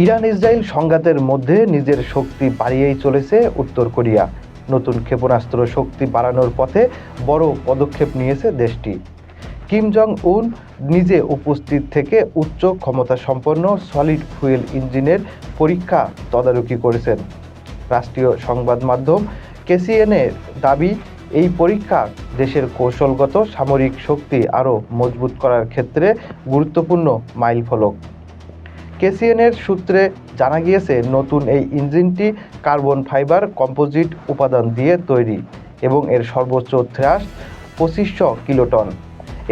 Iran Israel সংঘাতের মধ্যে নিজের শক্তি বাড়িয়েই চলেছে উত্তর কোরিয়া। নতুন ক্ষেপণাস্ত্র শক্তি বাড়ানোর পথে বড় পদক্ষেপ নিয়েছে দেশটি। কিম জং উন নিজে উপস্থিত থেকে উচ্চ ক্ষমতাসম্পন্ন সলিড ফুয়েল ইঞ্জিনের পরীক্ষা তদারকি করেছেন। রাষ্ট্রীয় সংবাদ মাধ্যম কেসিএনের দাবি, এই পরীক্ষা দেশের কৌশলগত সামরিক শক্তি আরও মজবুত করার ক্ষেত্রে গুরুত্বপূর্ণ মাইলফলক। কেসিএনের সূত্রে জানা গিয়েছে, নতুন এই ইঞ্জিনটি কার্বন ফাইবার কম্পোজিট উপাদান দিয়ে তৈরি এবং এর সর্বোচ্চ থ্রাস্ট 2500 কিলোটন।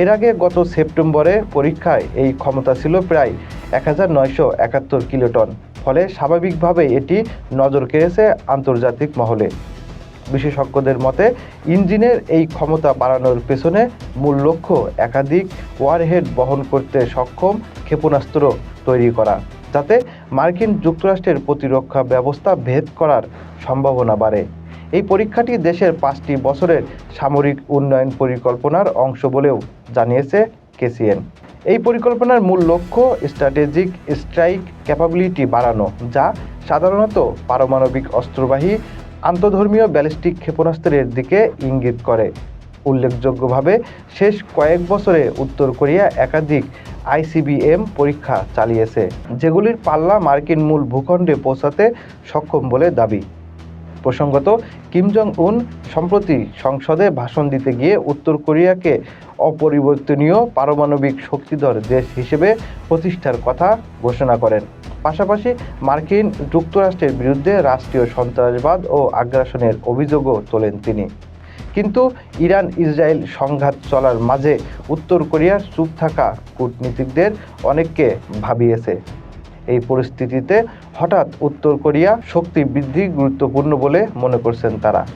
এর আগে গত সেপ্টেম্বরে পরীক্ষায় এই ক্ষমতা ছিল প্রায় 1971 কিলোটন। ফলে স্বাভাবিকভাবেই এটি নজর কেড়েছে আন্তর্জাতিক মহলে। বিশেষজ্ঞদের মতে, ইঞ্জিনের এই ক্ষমতা বাড়ানোর পেছনে মূল লক্ষ্য একাধিক ওয়ারহেড বহন করতে সক্ষম ক্ষেপণাস্ত্র তৈরি করা, যাতে মার্কিন যুক্তরাষ্ট্রের প্রতিরক্ষা ব্যবস্থা ভেদ করার সম্ভাবনা বাড়ে। এই পরীক্ষাটি দেশের 5টি বছরের সামরিক উন্নয়ন পরিকল্পনার অংশ বলেও জানিয়েছে কেসিএন। এই পরিকল্পনার মূল লক্ষ্য স্ট্র্যাটেজিক স্ট্রাইক ক্যাপাবিলিটি বাড়ানো, যা সাধারণত পারমাণবিক অস্ত্রবাহী আন্তঃধর্মীয় ব্যালিস্টিক ক্ষেপণাস্ত্রের দিকে ইঙ্গিত করে। উল্লেখযোগ্যভাবে শেষ কয়েক বছরে উত্তর কোরিয়া একাধিক আইসিবিএম পরীক্ষা চালিয়েছে, যেগুলির পাল্লা মার্কিন মূল ভূখণ্ডে পৌঁছাতে সক্ষম বলে দাবি। প্রসঙ্গত, কিম জং উন সম্প্রতি সংসদে ভাষণ দিতে গিয়ে উত্তর কোরিয়াকে অপরিবর্তনীয় পারমাণবিক শক্তিধর দেশ হিসেবে প্রতিষ্ঠার কথা ঘোষণা করেন। পাশাপাশি মার্কিন যুক্তরাষ্ট্রের বিরুদ্ধে রাষ্ট্রীয় সন্ত্রাসবাদ ও আগ্রাসনের অভিযোগও তোলেন তিনি। কিন্তু ইরান ইসরায়েল সংঘাত চলার মাঝে উত্তর কোরিয়ার চুপ থাকা কূটনীতিকদের অনেককে ভাবিয়েছে। এই পরিস্থিতিতে হঠাৎ উত্তর কোরিয়া শক্তি বৃদ্ধি গুরুত্বপূর্ণ বলে মনে করছেন তারা।